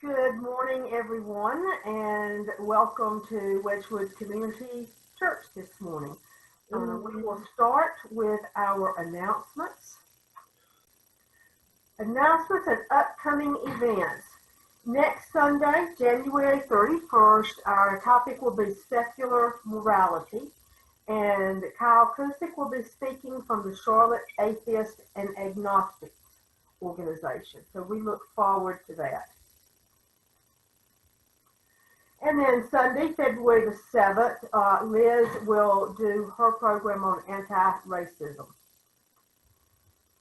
Good morning, everyone, and welcome to Wedgwood Community Church this morning. We will start with our announcements. Announcements and upcoming events. Next Sunday, January 31st, our topic will be secular morality, and Kyle Kusick will be speaking from the Charlotte Atheist and Agnostics organization. So we look forward to that. And then Sunday, February the 7th, Liz will do her program on anti-racism.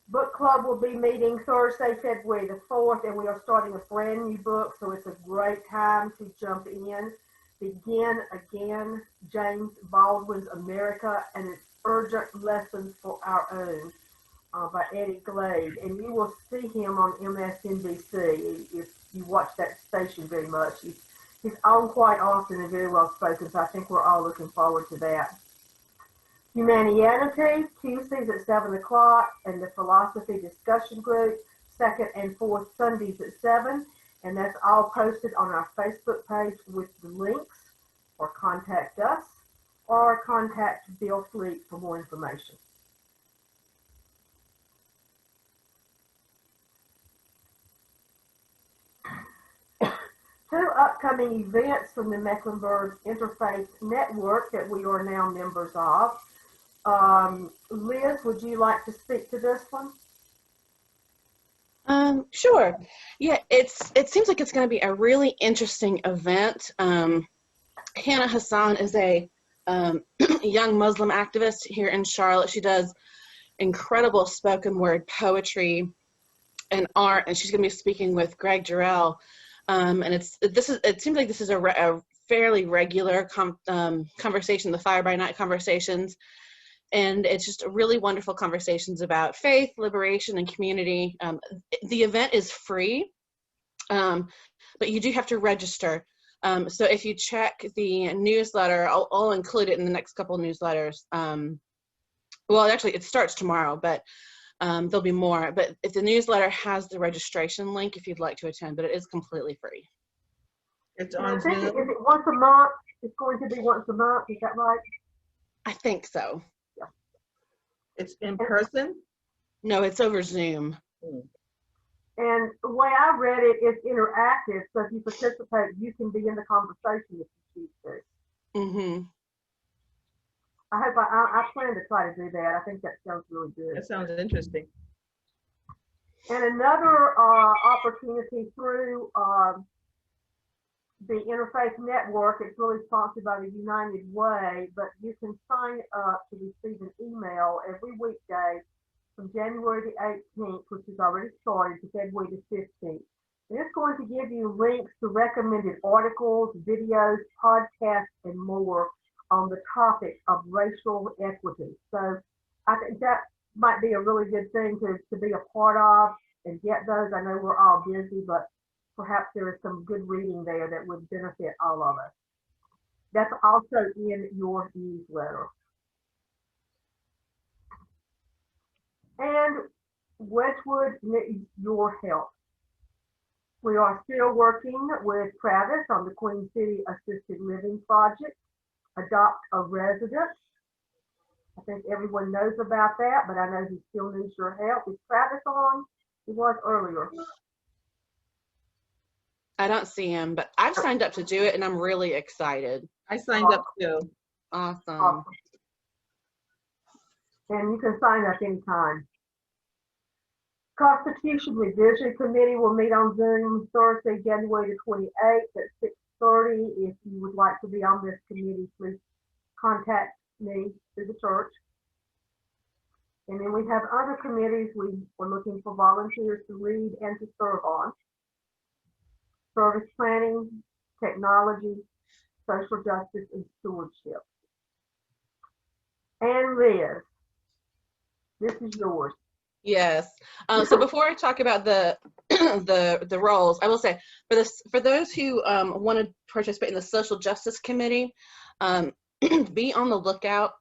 Book club will be meeting Thursday, February the 4th, and we are starting a brand new book, so it's a great time to jump in. Begin Again, James Baldwin's America and its Urgent Lessons for Our Own by Eddie Glade. And you will see him on MSNBC if you watch that station very much. He's on quite often and very well spoken, so I think we're all looking forward to that. Humanianity, Tuesdays at 7 o'clock, and the Philosophy Discussion Group, second and fourth Sundays at 7, and that's all posted on our Facebook page with the links, or contact us, or contact Bill Fleet for more information. Two upcoming events from the Mecklenburg Interfaith Network that we are now members of. Liz, would you like to speak to this one? Sure. Yeah, it seems like it's going to be a really interesting event. Hannah Hassan is a young Muslim activist here in Charlotte. She does incredible spoken word poetry and art, and she's going to be speaking with Greg Jarrell. And it seems like this is a fairly regular conversation, the Fire by Night conversations, and it's just really wonderful conversations about faith, liberation, and community. The event is free, but you do have to register. So if you check the newsletter, I'll include it in the next couple of newsletters. Well, actually, it starts tomorrow, but there'll be more. But if the newsletter has the registration link, if you'd like to attend, but it is completely free. It's on Zoom. Is it once a month? It's going to be once a month. Is that right? I think so. Yeah. It's in person? No, it's over Zoom. And the way I read it, it's interactive. So if you participate, you can be in the conversation if you choose to. Mm-hmm. I plan to try to do that. I think that sounds really good. That sounds interesting. And another opportunity through the Interfaith Network, it's really sponsored by the United Way, but you can sign up to receive an email every weekday from January the 18th, which is already started, to February the 15th. And it's going to give you links to recommended articles, videos, podcasts, and more on the topic of racial equity. So I think that might be a really good thing to be a part of and get those. I know we're all busy, but perhaps there is some good reading there that would benefit all of us. That's also in your newsletter. And Wedgwood needs your help. We are still working with Travis on the Queen City Assisted Living Project, Adopt a Resident. I think everyone knows about that, but I know he still needs your help. Is Travis on? He was earlier. I don't see him, but I've signed up to do it, and I'm really excited. I signed up too. Awesome. And you can sign up anytime. Constitution Revision Committee will meet on Zoom Thursday, January the 28th at 6:30. If you would like to be on this committee, please contact me through the church. And then we have other committees we're looking for volunteers to lead and to serve on. Service planning, technology, social justice, and stewardship. And Liz, this is yours. Yes. So before I talk about the the roles, I will say for those who want to participate in the Social Justice Committee, be on the lookout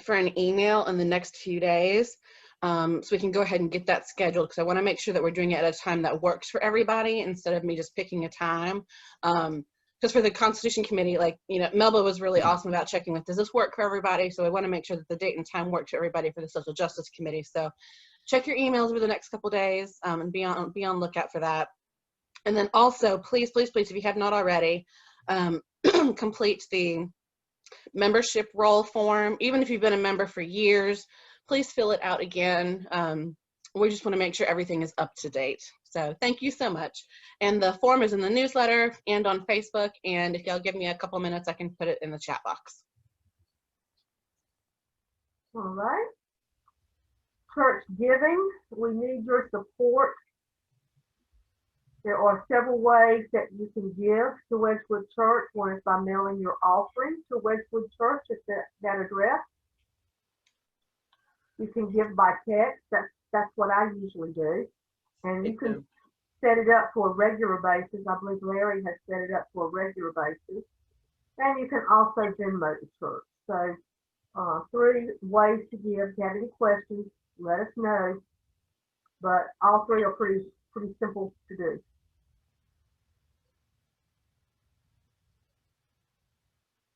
for an email in the next few days So we can go ahead and get that scheduled, because I want to make sure that we're doing it at a time that works for everybody instead of me just picking a time. Because for the Constitution Committee, like, Melba was really awesome about checking with, does this work for everybody? So I want to make sure that the date and time works for everybody for the Social Justice Committee. So check your emails over the next couple days, and be on lookout for that. And then also, please, please, please, if you have not already, complete the membership roll form. Even if you've been a member for years, please fill it out again. We just want to make sure everything is up to date. So thank you so much. And the form is in the newsletter and on Facebook. And if y'all give me a couple minutes, I can put it in the chat box. All right. Church giving, we need your support. There are several ways that you can give to Wedgewood Church. One is by mailing your offering to Wedgewood Church at that address. You can give by text. That's what I usually do. And you can set it up for a regular basis. I believe Larry has set it up for a regular basis. And you can also Venmo the church. So 3 ways to give. If you have any questions, let us know. But all 3 are pretty simple to do.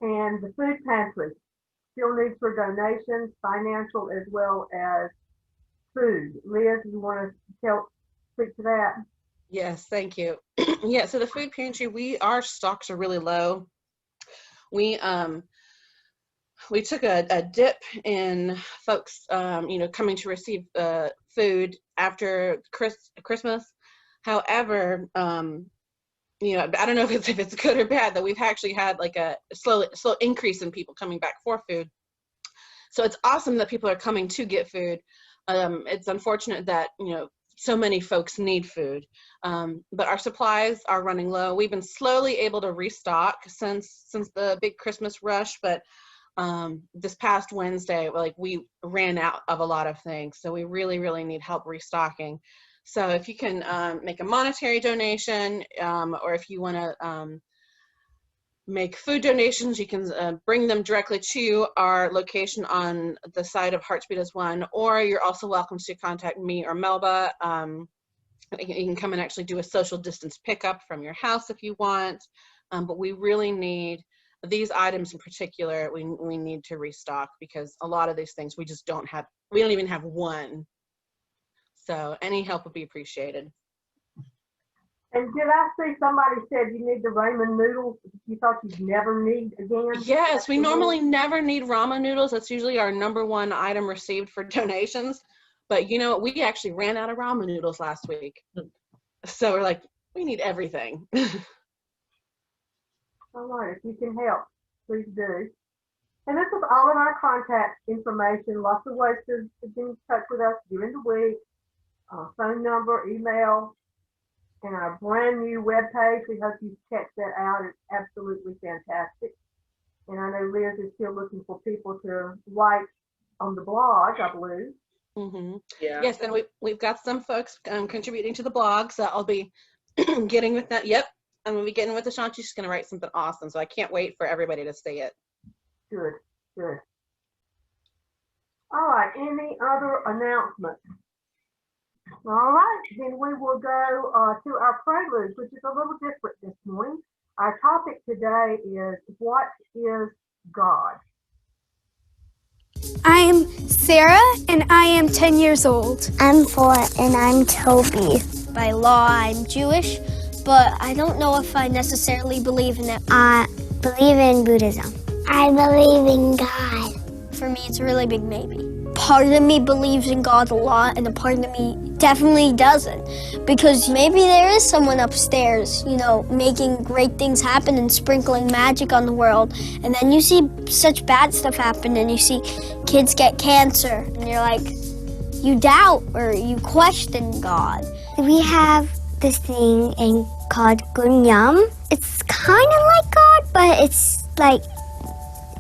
And the food pantry still needs for donations, financial as well as food. Liz, you want to speak to that? Yes, thank you. Yeah, so the food pantry, our stocks are really low. We took a dip in folks, coming to receive food after Christmas. However, I don't know if it's good or bad that we've actually had like a slow increase in people coming back for food. So it's awesome that people are coming to get food. It's unfortunate that, so many folks need food, but our supplies are running low. We've been slowly able to restock since the big Christmas rush, but this past Wednesday, we ran out of a lot of things. So we really, really need help restocking. So if you can make a monetary donation, or if you want to make food donations, you can bring them directly to our location on the side of Hearts Beat as One, or you're also welcome to contact me or Melba. You can come and actually do a social distance pickup from your house if you want, but we really need these items in particular. We need to restock, because a lot of these things we just don't have. We don't even have one. So any help would be appreciated. And did I see somebody said you need the ramen noodles you thought you'd never need again? Yes, we normally never need ramen noodles. That's usually our #1 item received for donations. But we actually ran out of ramen noodles last week. So we're like, we need everything. All right, if you can help, please do. And this is all of our contact information, lots of ways to get in touch with us during the week. Phone number, email, and our brand new webpage. We hope you check that out. It's absolutely fantastic. And I know Liz is still looking for people to write on the blog, I believe. Mm-hmm. Yeah. Yes, and we've got some folks contributing to the blog, so I'll be getting with that. Yep, I'm going to be getting with Ashanti. She's going to write something awesome, so I can't wait for everybody to see it. Good, good. All right, any other announcements? All right, then we will go to our prelude, which is a little different this morning. Our topic today is, what is God? I'm Sarah, and I am 10 years old. I'm 4, and I'm Toby. By law, I'm Jewish, but I don't know if I necessarily believe in it. I believe in Buddhism. I believe in God. For me, it's a really big maybe. Part of me believes in God a lot, and a part of me definitely doesn't. Because maybe there is someone upstairs, making great things happen and sprinkling magic on the world. And then you see such bad stuff happen, and you see kids get cancer, and you're like, you doubt or you question God. We have this thing called Gunyam. It's kind of like God, but it's like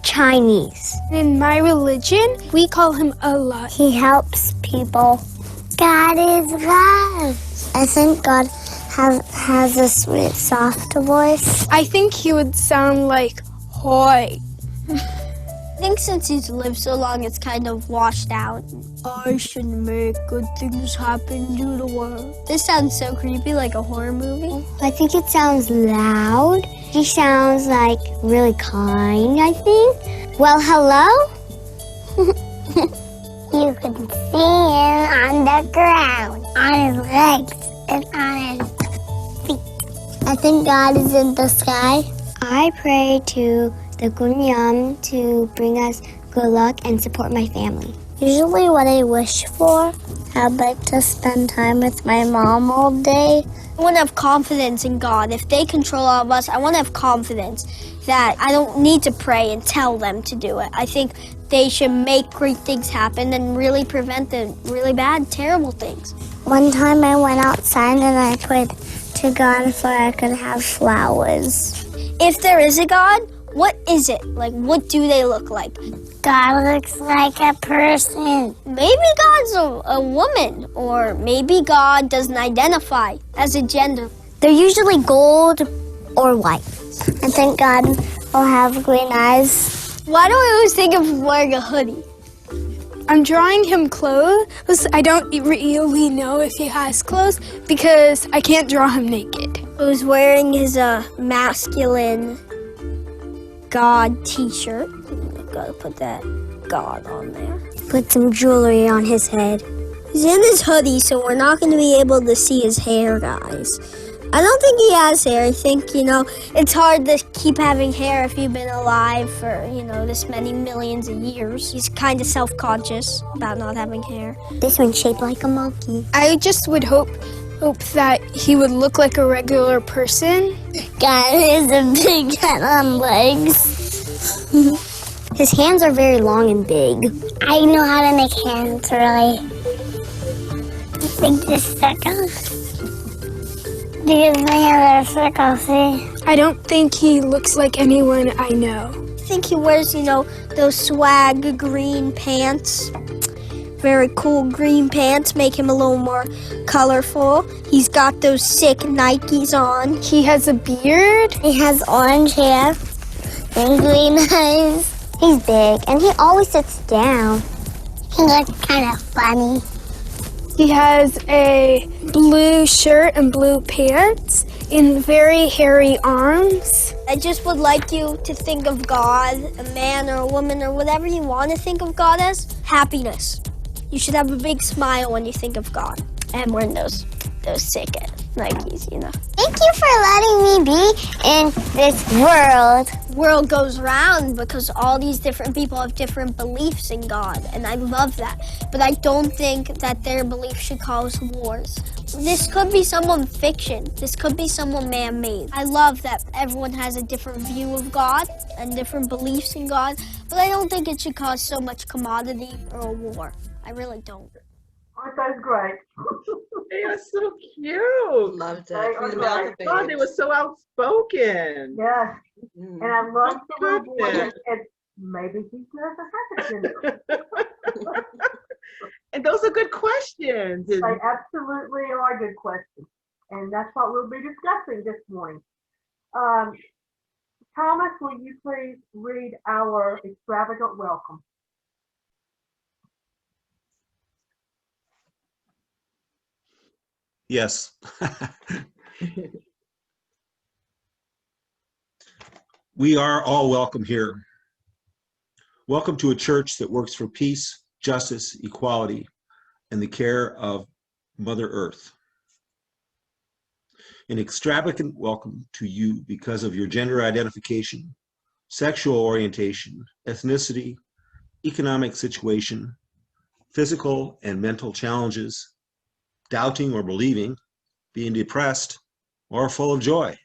Chinese. In my religion, we call him Allah. He helps people. God is love. I think God has a sweet, soft voice. I think he would sound like, hoi. I think since he's lived so long, it's kind of washed out. I should make good things happen to the world. This sounds so creepy, like a horror movie. I think it sounds loud. He sounds like really kind, I think. Well, hello? You can see him on the ground, on his legs, and on his feet. I think God is in the sky. I pray to the Gunyam to bring us good luck and support my family. Usually what I wish for, I'd like to spend time with my mom all day. I want to have confidence in God. If they control all of us, I want to have confidence that I don't need to pray and tell them to do it. I think they should make great things happen and really prevent the really bad, terrible things. One time I went outside and I prayed to God so I could have flowers. If there is a God, what is it? Like, what do they look like? God looks like a person. Maybe God's a woman, or maybe God doesn't identify as a gender. They're usually gold or white. I think God will have green eyes. Why do I always think of him wearing a hoodie? I'm drawing him clothes. I don't really know if he has clothes because I can't draw him naked. He was wearing his masculine God t-shirt. Gotta put that God on there. Put some jewelry on his head. He's in his hoodie, so we're not going to be able to see his hair, guys. I don't think he has hair. I think, it's hard to keep having hair if you've been alive for, this many millions of years. He's kind of self-conscious about not having hair. This one's shaped like a monkey. I just would hope that he would look like a regular person. God has a big head on legs. His hands are very long and big. I know how to make hands really. Make this circle. Because my hands are circle, see? I don't think he looks like anyone I know. I think he wears, those swag green pants. Very cool green pants, make him a little more colorful. He's got those sick Nikes on. He has a beard. He has orange hair and green eyes. He's big and he always sits down. He looks kind of funny. He has a blue shirt and blue pants and very hairy arms. I just would like you to think of God, a man or a woman or whatever you want to think of God as, happiness. You should have a big smile when you think of God. And wearing those sick Nikes, Thank you for letting me be in this world. World goes round because all these different people have different beliefs in God, and I love that. But I don't think that their belief should cause wars. This could be someone fiction. This could be someone man-made. I love that everyone has a different view of God and different beliefs in God, but I don't think it should cause so much commodity or a war. I really don't. Aren't those great? They are so cute. Loved They are it. great. Oh, they were so outspoken. Yes, and I love the little boy that Goodness. said, maybe he doesn't have a gender. And those are good questions. They absolutely are good questions. And that's what we'll be discussing this morning. Thomas, will you please read our extravagant welcome? Yes. We are all welcome here. Welcome to a church that works for peace, justice, equality, and the care of Mother Earth. An extravagant welcome to you because of your gender identification, sexual orientation, ethnicity, economic situation, physical and mental challenges, doubting or believing, being depressed, or full of joy.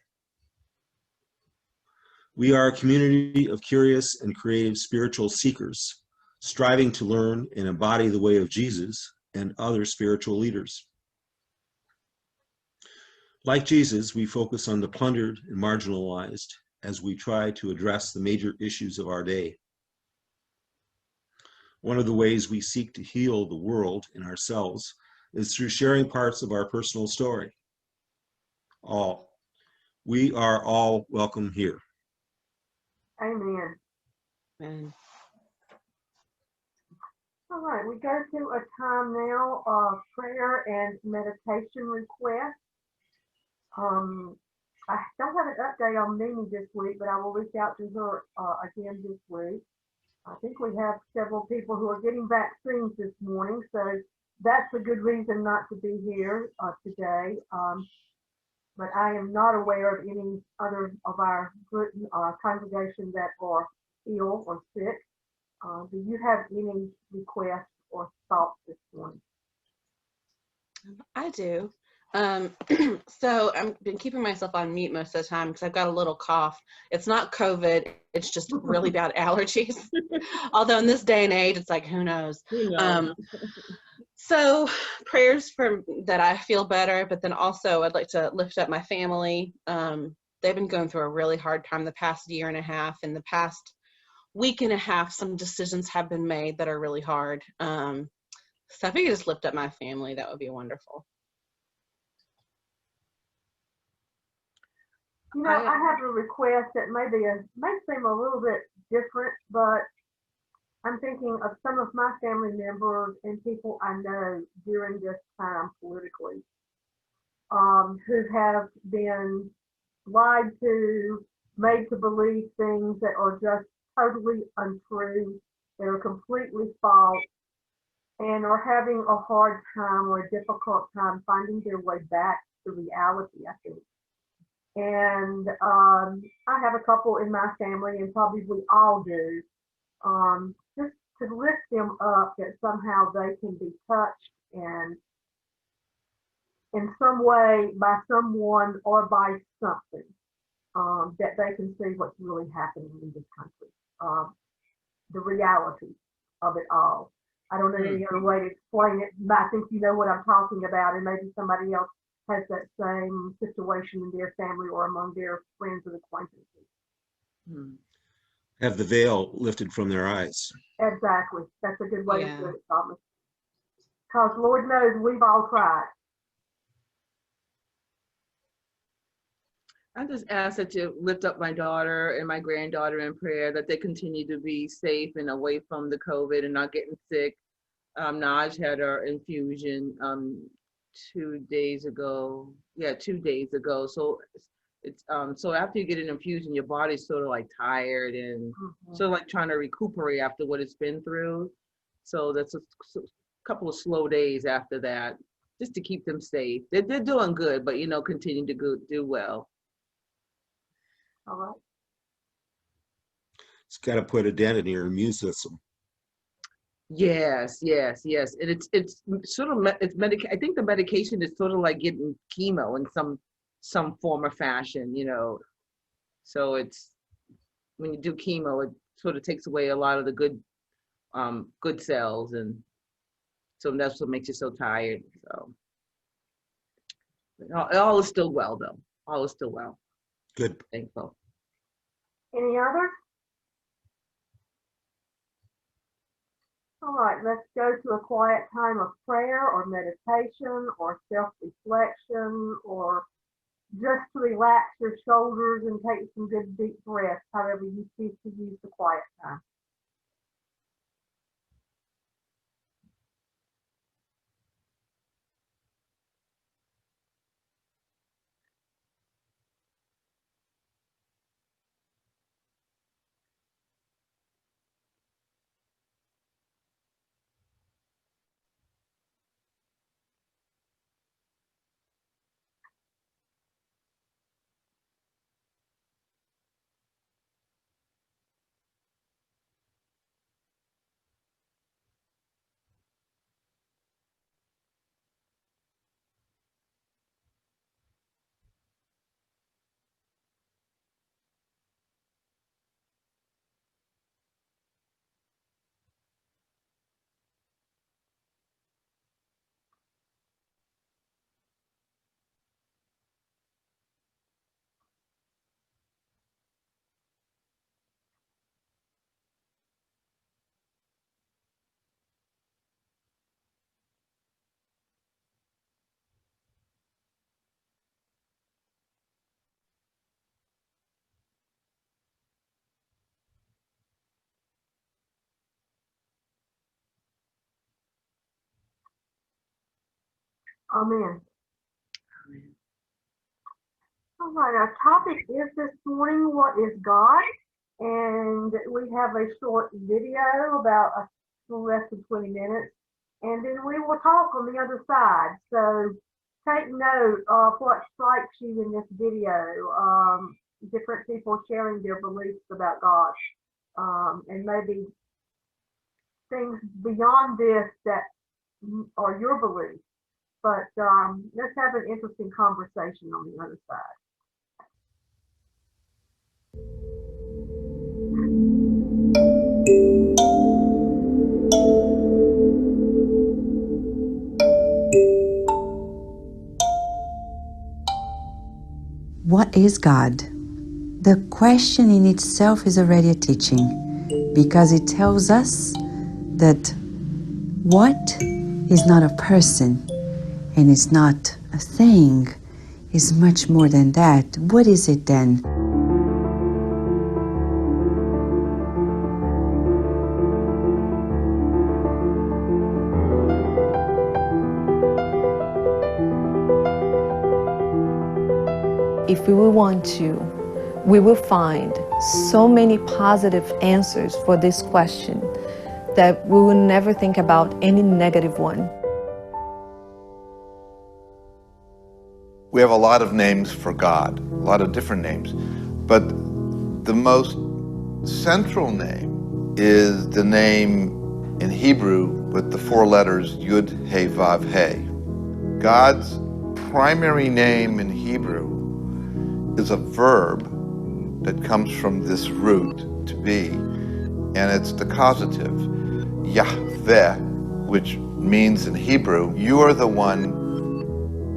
We are a community of curious and creative spiritual seekers, striving to learn and embody the way of Jesus and other spiritual leaders. Like Jesus, we focus on the plundered and marginalized as we try to address the major issues of our day. One of the ways we seek to heal the world and ourselves is through sharing parts of our personal story. We are all welcome here. Amen. Amen. All right, we go to a time now of prayer and meditation requests. I don't have an update on Mimi this week, but I will reach out to her again this week. I think we have several people who are getting vaccines this morning, so that's a good reason not to be here today. But I am not aware of any other of our congregation that are ill or sick. Do you have any requests or thoughts this morning? I do. So I've been keeping myself on mute most of the time because I've got a little cough. It's not COVID, it's just really bad allergies. Although in this day and age, it's like, who knows? So prayers for that I feel better, but then also I'd like to lift up my family. They've been going through a really hard time the past year and a half. In the past week and a half, some decisions have been made that are really hard. So if you could just lift up my family, that would be wonderful. You know, I have a request that may seem a little bit different, but I'm thinking of some of my family members and people I know during this time politically, who have been lied to, made to believe things that are just totally untrue, that are completely false, and are having a hard time or a difficult time finding their way back to reality, I think. And I have a couple in my family, and probably we all do, just to lift them up, that somehow they can be touched and in some way by someone or by something, that they can see what's really happening in this country, the reality of it all. I don't know any other way to explain it, but I think you know what I'm talking about, and maybe somebody else has that same situation in their family or among their friends and acquaintances. Have the veil lifted from their eyes. Exactly. That's a good way to put it, Thomas. Because Lord knows we've all tried. I just ask that you lift up my daughter and my granddaughter in prayer, that they continue to be safe and away from the COVID and not getting sick. Naj had her infusion 2 days ago. Yeah, 2 days ago. So it's so after you get an infusion, your body's sort of like tired and sort of like trying to recuperate after what it's been through. So that's a couple of slow days after that, just to keep them safe. They're doing good, but you know, continue to do well. All right. It's got to put a dent in your immune system. Yes. And it's sort of I think the medication is sort of like getting chemo in some form or fashion, you know. So it's when you do chemo, it sort of takes away a lot of the good cells, and so that's what makes you so tired. So all is still well, though. All is still well. Good. Thankful. Any others? All right, let's go to a quiet time of prayer or meditation or self-reflection, or just to relax your shoulders and take some good deep breaths, however you choose to use the quiet time. Amen. All right, our topic is this morning, what is God? And we have a short video, about less than 20 minutes, and then we will talk on the other side. So take note of what strikes you in this video, different people sharing their beliefs about God, and maybe things beyond this that are your beliefs. But let's have an interesting conversation on the other side. What is God? The question in itself is already a teaching, because it tells us that what is not a person and is not a thing is much more than that. What is it then? If we want to, we will find so many positive answers for this question that we will never think about any negative one. We have a lot of names for God, a lot of different names, but the most central name is the name in Hebrew with the 4 letters Yud, He, Vav, He. God's primary name in Hebrew is a verb that comes from this root, to be, and it's the causative, Yahweh, which means in Hebrew, you are the one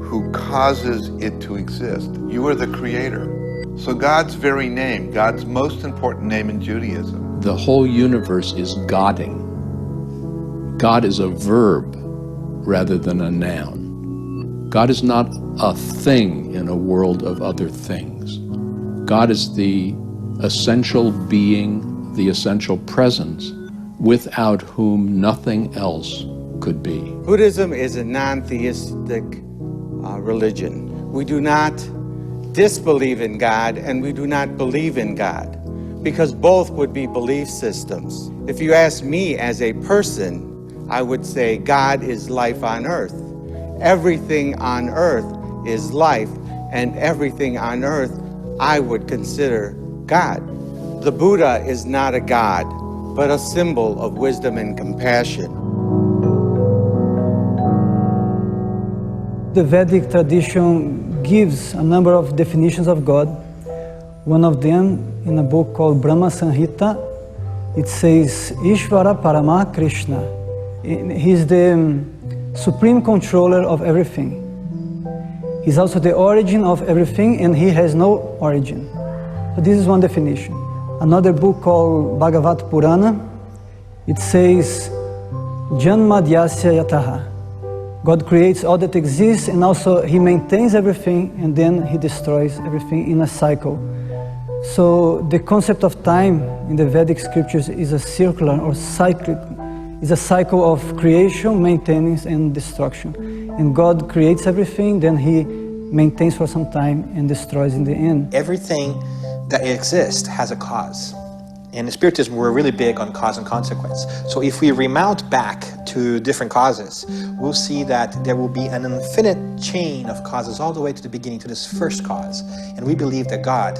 who causes it to exist. You are the creator. So God's very name, God's most important name in Judaism. The whole universe is Godding. God is a verb rather than a noun. God is not a thing in a world of other things. God is the essential being, the essential presence, without whom nothing else could be. Buddhism is a non-theistic religion. We do not disbelieve in God and we do not believe in God, because both would be belief systems. If you ask me as a person, I would say God is life on earth. Everything on earth is life, and everything on earth I would consider God. The Buddha is not a god, but a symbol of wisdom and compassion. The Vedic tradition gives a number of definitions of God. One of them, in a book called Brahma Samhita, it says, Ishvara Parama Krishna. He's the supreme controller of everything. He's also the origin of everything, and he has no origin. So this is one definition. Another book called Bhagavat Purana, it says, Janmadhyasya Yataha. God creates all that exists, and also he maintains everything, and then he destroys everything in a cycle. So the concept of time in the Vedic scriptures is a circular or cyclic. It's a cycle of creation, maintenance, and destruction. And God creates everything, then he maintains for some time and destroys in the end. Everything that exists has a cause. And in Spiritism, we're really big on cause and consequence. So if we remount back to different causes, we'll see that there will be an infinite chain of causes all the way to the beginning, to this first cause. And we believe that God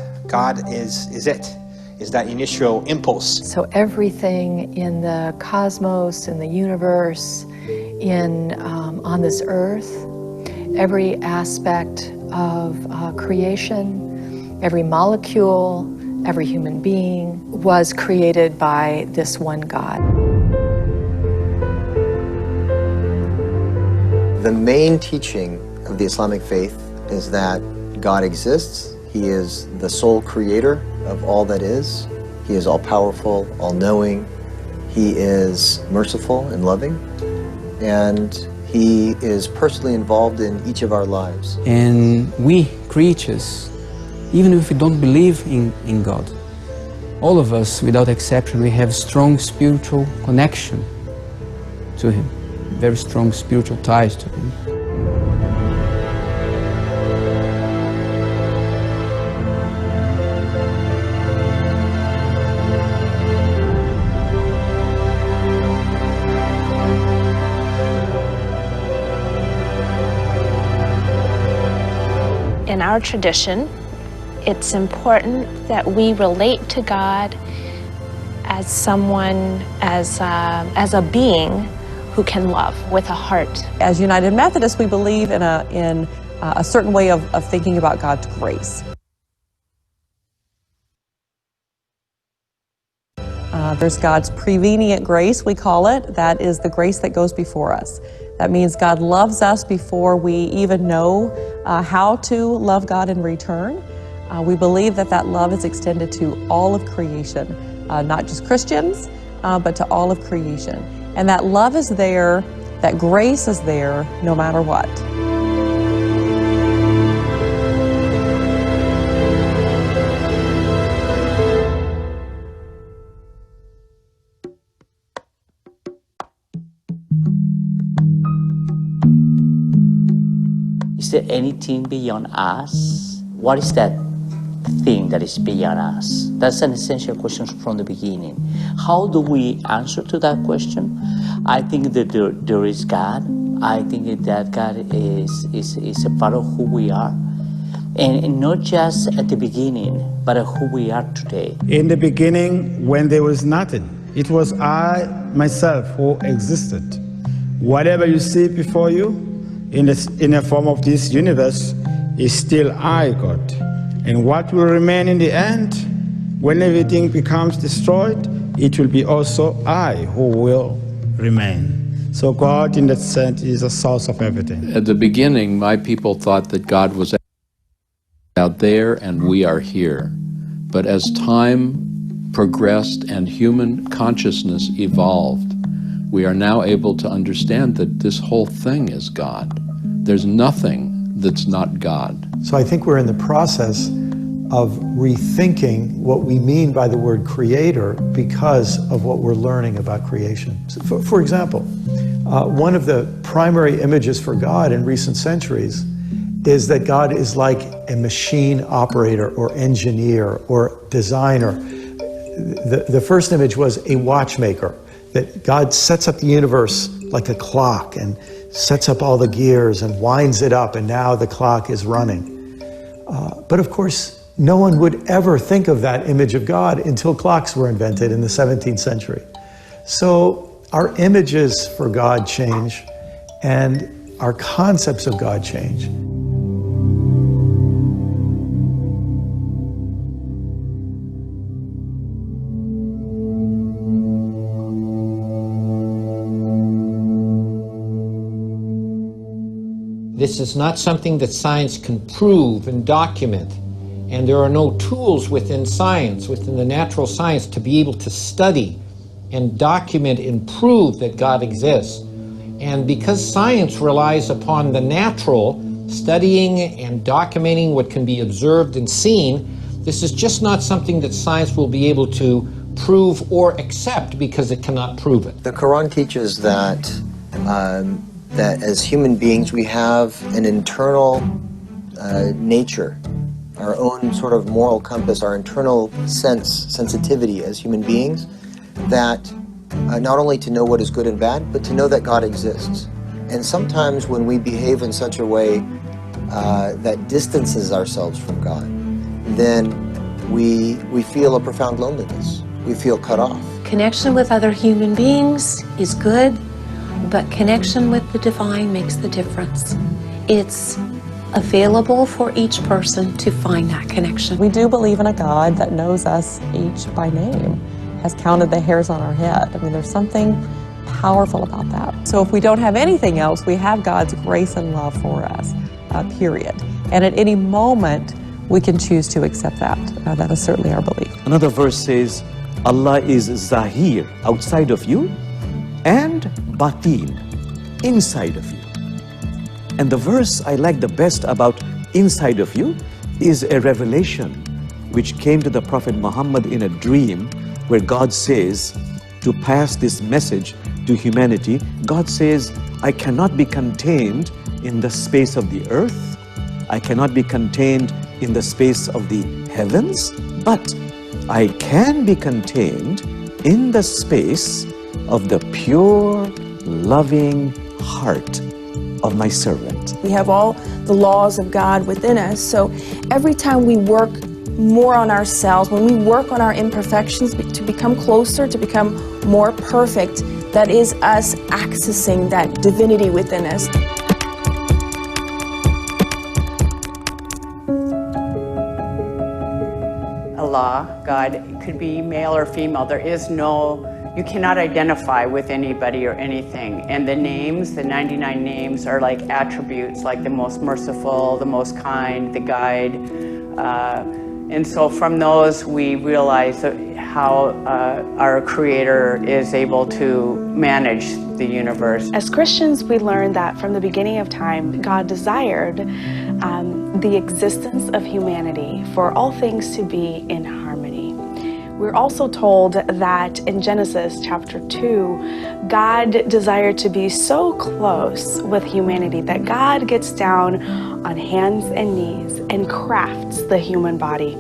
is it. Is that initial impulse. So everything in the cosmos, in the universe, on this earth, every aspect of creation, every molecule, every human being was created by this one God. The main teaching of the Islamic faith is that God exists. He is the sole creator of all that is. He is all-powerful, all-knowing. He is merciful and loving. And he is personally involved in each of our lives. And we, creatures, even if we don't believe in God, all of us, without exception, we have strong spiritual connection to him, very strong spiritual ties to him. our tradition, it's important that we relate to God as someone, as a being who can love with a heart. As United Methodists, we believe in a certain way of thinking about God's grace. There's God's prevenient grace, we call it. That is the grace that goes before us. That means God loves us before we even know how to love God in return. We believe that that love is extended to all of creation, not just Christians, but to all of creation. And that love is there, that grace is there, no matter what. Is there anything beyond us? What is that thing that is beyond us? That's an essential question from the beginning. How do we answer to that question? I think that there is God. I think that God is a part of who we are. And not just at the beginning, but who we are today. In the beginning, when there was nothing, it was I, myself, who existed. Whatever you see before you, in the form of this universe, is still I, God. And what will remain in the end, when everything becomes destroyed, it will be also I who will remain. So God, in that sense, is the source of everything. At the beginning, my people thought that God was out there and we are here. But as time progressed and human consciousness evolved, we are now able to understand that this whole thing is God. There's nothing that's not God. So I think we're in the process of rethinking what we mean by the word creator because of what we're learning about creation. So for example, one of the primary images for God in recent centuries is that God is like a machine operator or engineer or designer. The first image was a watchmaker, that God sets up the universe like a clock and sets up all the gears and winds it up, and now the clock is running. But of course, no one would ever think of that image of God until clocks were invented in the 17th century. So our images for God change, and our concepts of God change. This is not something that science can prove and document. And there are no tools within science, within the natural science, to be able to study and document and prove that God exists. And because science relies upon the natural, studying and documenting what can be observed and seen, this is just not something that science will be able to prove or accept because it cannot prove it. The Quran teaches that that as human beings we have an internal nature, our own sort of moral compass, our internal sensitivity as human beings, that not only to know what is good and bad, but to know that God exists. And sometimes when we behave in such a way that distances ourselves from God, then we feel a profound loneliness. We feel cut off. Connection with other human beings is good, but connection with the divine makes the difference. It's available for each person to find that connection. We do believe in a God that knows us each by name, has counted the hairs on our head. I mean, there's something powerful about that. So if we don't have anything else, we have God's grace and love for us, period. And at any moment, we can choose to accept that. That is certainly our belief. Another verse says, Allah is Zahir, outside of you, and Batin, inside of you. And the verse I like the best about inside of you is a revelation which came to the Prophet Muhammad in a dream, where God says, to pass this message to humanity, God says, I cannot be contained in the space of the earth, I cannot be contained in the space of the heavens, but I can be contained in the space of the pure, loving heart of my servant. We have all the laws of God within us. So every time we work more on ourselves, when we work on our imperfections to become closer, to become more perfect, that is us accessing that divinity within us. Allah, God, it could be male or female. There is no, you cannot identify with anybody or anything. And the names, the 99 names, are like attributes, like the most merciful, the most kind, the guide. And so from those, we realize how our Creator is able to manage the universe. As Christians, we learn that from the beginning of time, God desired the existence of humanity for all things to be in harmony. We're also told that in Genesis chapter 2, God desired to be so close with humanity that God gets down on hands and knees and crafts the human body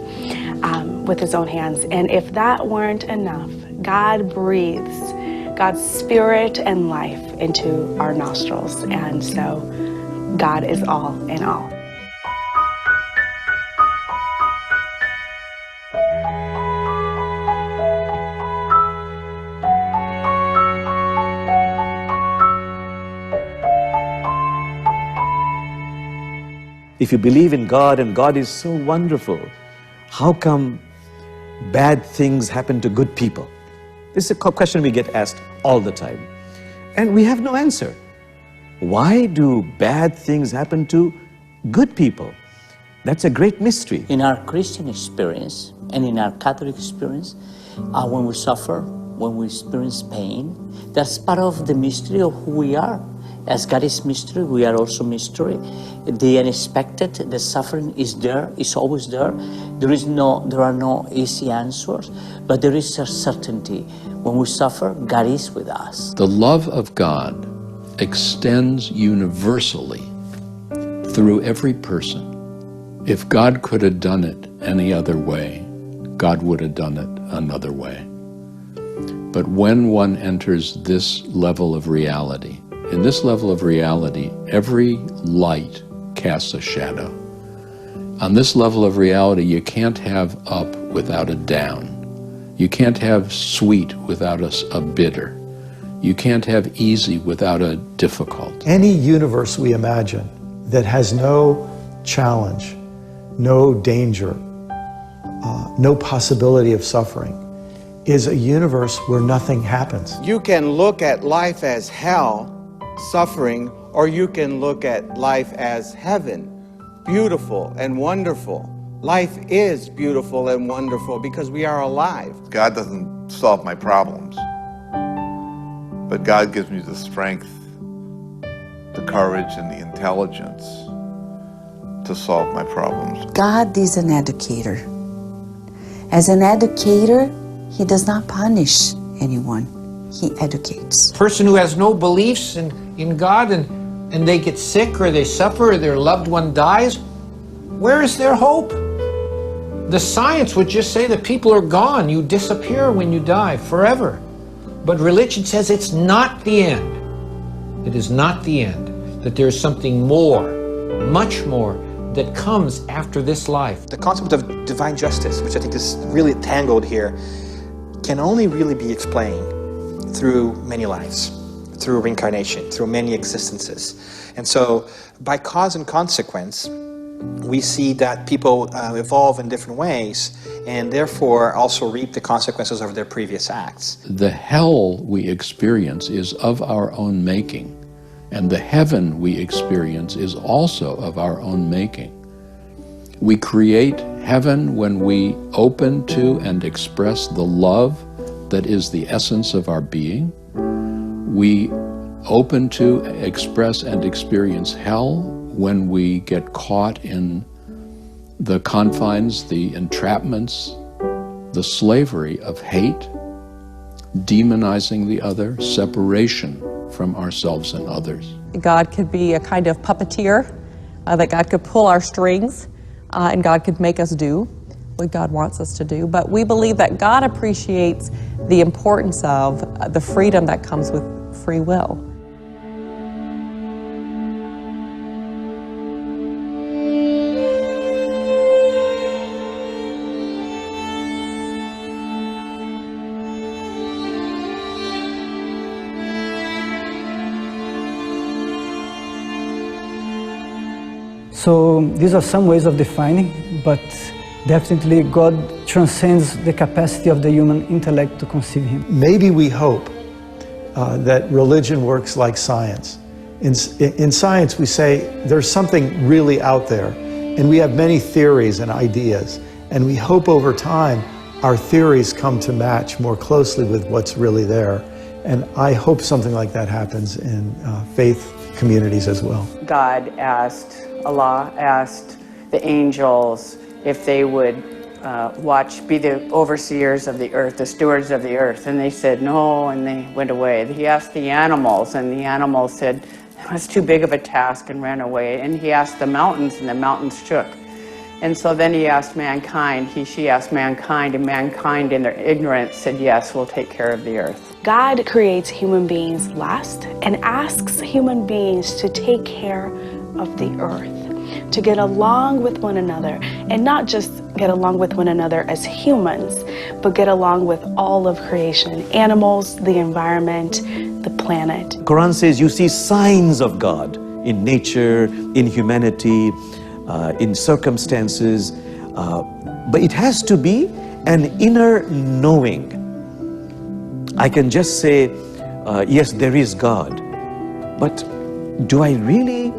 with his own hands. And if that weren't enough, God breathes God's spirit and life into our nostrils. And so God is all in all. If you believe in God and God is so wonderful, how come bad things happen to good people? This is a question we get asked all the time. And we have no answer. Why do bad things happen to good people? That's a great mystery. In our Christian experience and in our Catholic experience, when we suffer, when we experience pain, that's part of the mystery of who we are. As God is mystery, we are also mystery. The unexpected, the suffering is there, is always there. There are no easy answers, but there is a certainty. When we suffer, God is with us. The love of God extends universally through every person. If God could have done it any other way, God would have done it another way. But when one enters this level of reality, in this level of reality, every light casts a shadow. On this level of reality, you can't have up without a down. You can't have sweet without a bitter. You can't have easy without a difficult. Any universe we imagine that has no challenge, no danger, no possibility of suffering, is a universe where nothing happens. You can look at life as hell, suffering, or you can look at life as heaven, beautiful and wonderful. Life is beautiful and wonderful because we are alive. God doesn't solve my problems, but God gives me the strength, the courage, and the intelligence to solve my problems. God is an educator. As an educator, he does not punish anyone. He educates. Person who has no beliefs in God and they get sick or they suffer or their loved one dies, where is their hope? The science would just say that people are gone. You disappear when you die forever. But religion says it's not the end. It is not the end. That there's something more, much more, that comes after this life. The concept of divine justice, which I think is really tangled here, can only really be explained through many lives, through reincarnation, through many existences. And so by cause and consequence, we see that people evolve in different ways and therefore also reap the consequences of their previous acts. The hell we experience is of our own making, and the heaven we experience is also of our own making. We create heaven when we open to and express the love that is the essence of our being. We open to express and experience hell when we get caught in the confines, the entrapments, the slavery of hate, demonizing the other, separation from ourselves and others. God could be a kind of puppeteer, that God could pull our strings, and God could make us do what God wants us to do. But we believe that God appreciates the importance of the freedom that comes with free will. So these are some ways of defining, but definitely God transcends the capacity of the human intellect to conceive him. Maybe we hope that religion works like science. In science, we say there's something really out there, and we have many theories and ideas, and we hope over time our theories come to match more closely with what's really there. And I hope something like that happens in faith communities as well. Allah asked the angels if they would be the overseers of the earth, the stewards of the earth, and they said no, and they went away. He asked the animals, and the animals said that's too big of a task and ran away. And he asked the mountains, and the mountains shook. And so then he asked mankind, she asked mankind, and mankind in their ignorance said, yes, we'll take care of the earth. God creates human beings last and asks human beings to take care of the earth, to get along with one another, and not just get along with one another as humans, but get along with all of creation, animals, the environment, the planet. Quran says you see signs of God in nature, in humanity, in circumstances, but it has to be an inner knowing. I can just say, yes, there is God, but do I really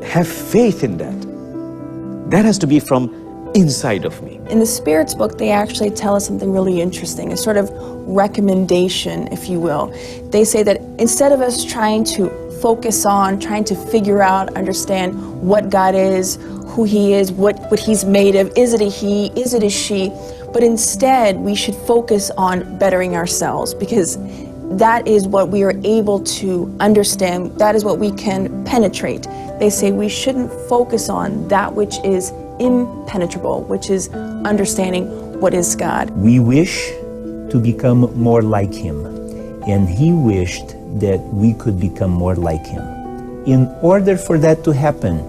have faith in that? That has to be from inside of me. In the Spirit's book, they actually tell us something really interesting, a sort of recommendation, if you will. They say that instead of us trying to focus on, trying to figure out, understand what God is, who He is, what He's made of, is it a He, is it a she, but instead we should focus on bettering ourselves, because that is what we are able to understand, that is what we can penetrate. They say we shouldn't focus on that which is impenetrable, which is understanding what is God. We wish to become more like Him, and He wished that we could become more like Him. In order for that to happen,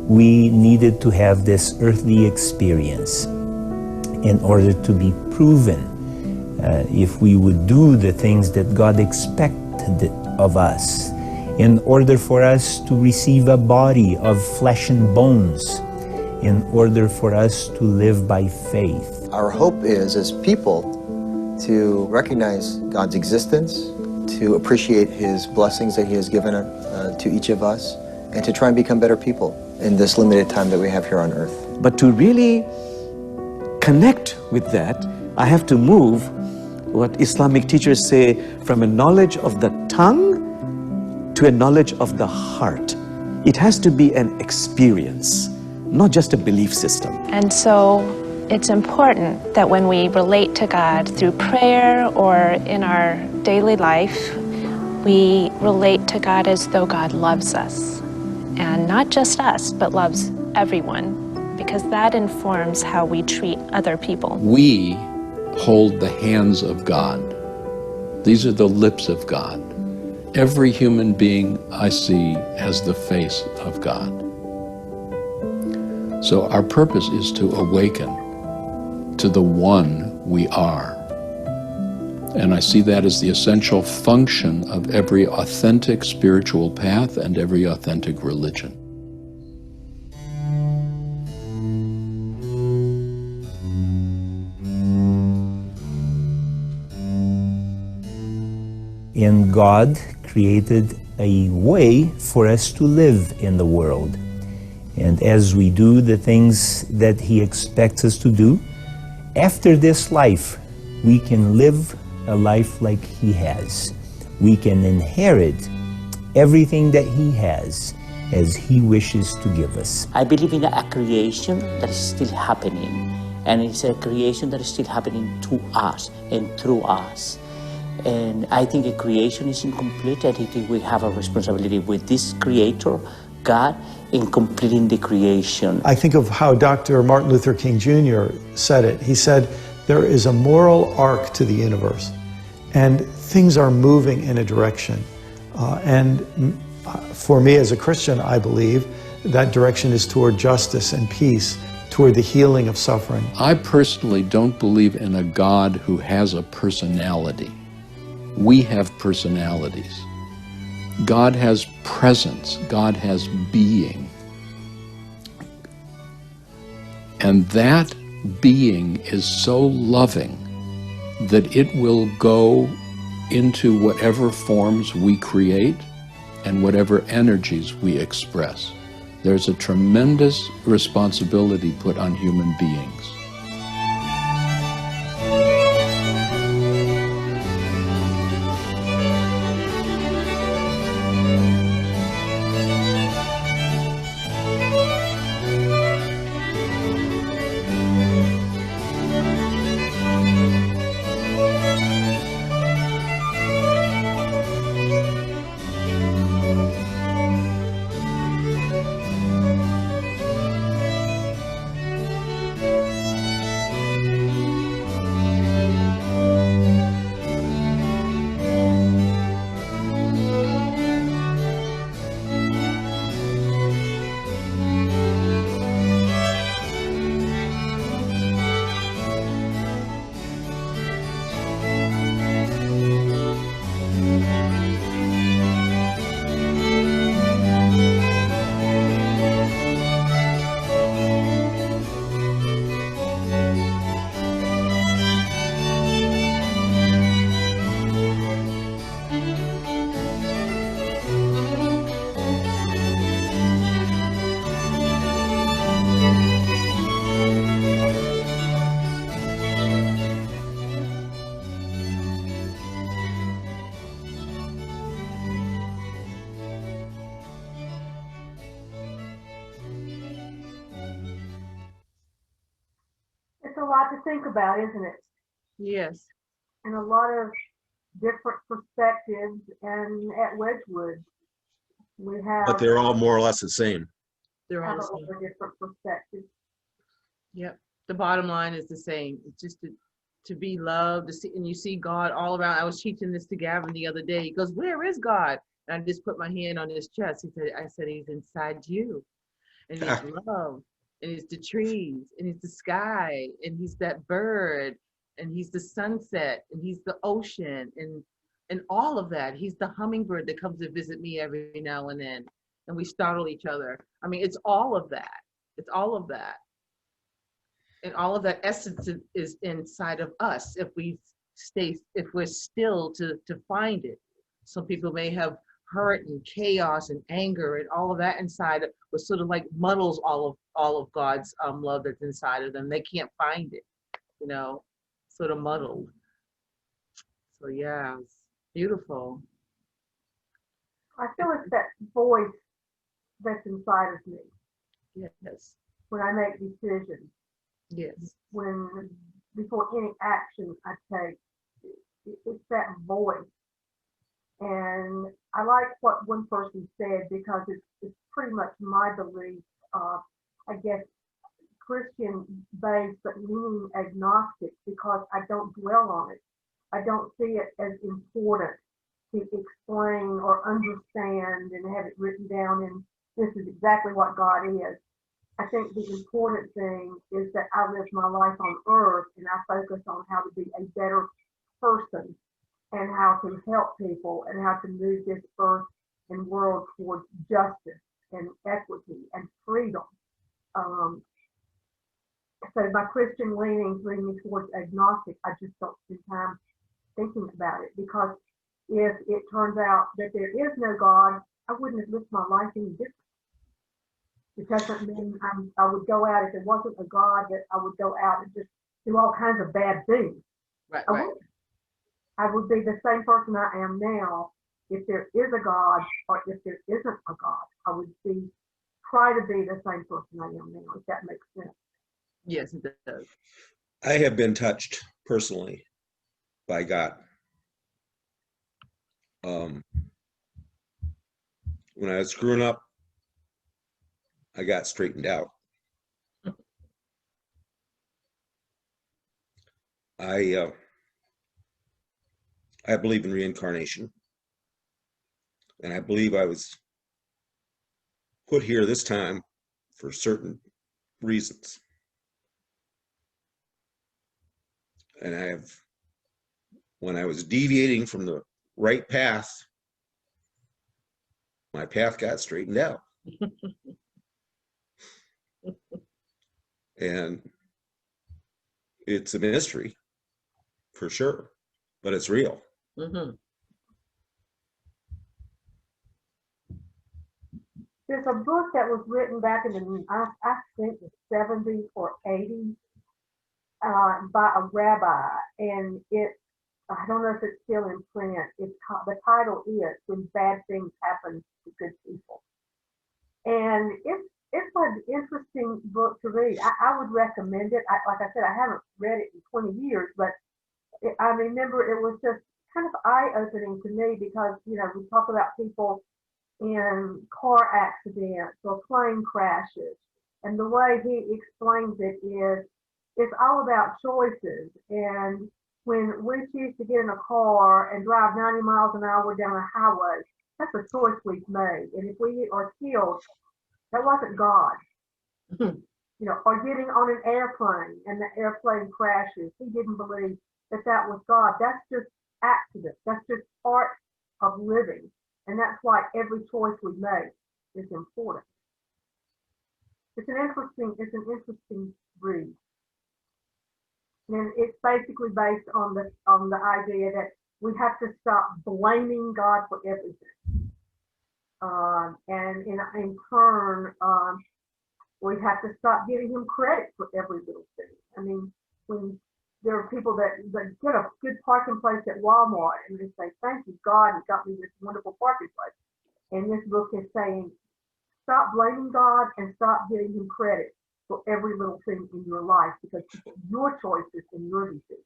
we needed to have this earthly experience in order to be proven if we would do the things that God expected of us, in order for us to receive a body of flesh and bones, in order for us to live by faith. Our hope is, as people, to recognize God's existence, to appreciate His blessings that He has given to each of us, and to try and become better people in this limited time that we have here on earth. But to really connect with that, I have to move what Islamic teachers say from a knowledge of the tongue to a knowledge of the heart. It has to be an experience, not just a belief system. And so it's important that when we relate to God through prayer or in our daily life, we relate to God as though God loves us. And not just us, but loves everyone, because that informs how we treat other people. We hold the hands of God. These are the lips of God. Every human being I see has the face of God. So our purpose is to awaken to the one we are. And I see that as the essential function of every authentic spiritual path and every authentic religion. And God created a way for us to live in the world. And as we do the things that He expects us to do, after this life, we can live a life like He has. We can inherit everything that He has as He wishes to give us. I believe in a creation that is still happening, and it's a creation that is still happening to us and through us. And I think a creation is incomplete. I think we have a responsibility with this Creator, God, in completing the creation. I think of how Dr. Martin Luther King Jr. said it. He said, there is a moral arc to the universe, and things are moving in a direction. And for me as a Christian, I believe that direction is toward justice and peace, toward the healing of suffering. I personally don't believe in a God who has a personality. We have personalities. God has presence. God has being. And that being is so loving that it will go into whatever forms we create and whatever energies we express. There's a tremendous responsibility put on human beings. It's a lot to think about, isn't it? Yes. And a lot of different perspectives. And at Wedgwood, we have But they're all more or less the same. They're all have the a same. lot of different perspectives. Yep. The bottom line is the same. It's just to be loved, to see, and you see God all around. I was teaching this to Gavin the other day. He goes, "Where is God?" And I just put my hand on his chest. I said, "He's inside you, and he's love, and he's the trees, and he's the sky, and he's that bird, and he's the sunset, and he's the ocean, and all of that. He's the hummingbird that comes to visit me every now and then, and we startle each other. I mean, it's all of that. It's all of that." And all of that essence is inside of us if we're still to find it. Some people may have hurt and chaos and anger and all of that inside, but sort of like muddles all of God's love that's inside of them. They can't find it, sort of muddled. So yeah, it's beautiful. I feel it's that voice that's inside of me. Yes. When I make decisions. Yes. When before any action I take, it's that voice. And I like what one person said because it's pretty much my belief. I guess Christian based but leaning agnostic because I don't dwell on it. I don't see it as important to explain or understand and have it written down and this is exactly what God is. I think the important thing is that I live my life on earth and I focus on how to be a better person and how to help people and how to move this earth and world towards justice and equity and freedom. So my Christian leanings bring me towards agnostic. I just don't spend time thinking about it because if it turns out that there is no God, I wouldn't have lived my life any different. It doesn't mean I would go out, if there wasn't a God, that I would go out and just do all kinds of bad things. Right. I would be the same person I am now if there is a God or if there isn't a God. I would try to be the same person I am now, if that makes sense. Yes, it does. I have been touched personally by God. When I was growing up, I got straightened out. I believe in reincarnation, and I believe I was put here this time for certain reasons. And when I was deviating from the right path, my path got straightened out. And it's a mystery, for sure, but it's real. Mm-hmm. There's a book that was written back in the, I think the 70s or 80s, by a rabbi, and I don't know if it's still in print. It's called, the title is "When Bad Things Happen to Good People," and it's an interesting book to read. I would recommend it. Like I said, I haven't read it in 20 years, but I remember it was just kind of eye-opening to me because, you know, we talk about people in car accidents or plane crashes, and the way he explains it is it's all about choices. And when we choose to get in a car and drive 90 miles an hour down a highway, that's a choice we've made. And if we are killed, that wasn't God. You know, or getting on an airplane and the airplane crashes, he didn't believe that that was God. That's just accident. That's just part of living. And that's why every choice we make is important. It's an interesting read. And it's basically based on the idea that we have to stop blaming God for everything. And in turn, we have to stop giving him credit for every little thing. I mean, when there are people that get a good parking place at Walmart and they say, "Thank you, God, you got me this wonderful parking place." And this book is saying, stop blaming God and stop giving him credit for every little thing in your life, because it's your choices and your decisions.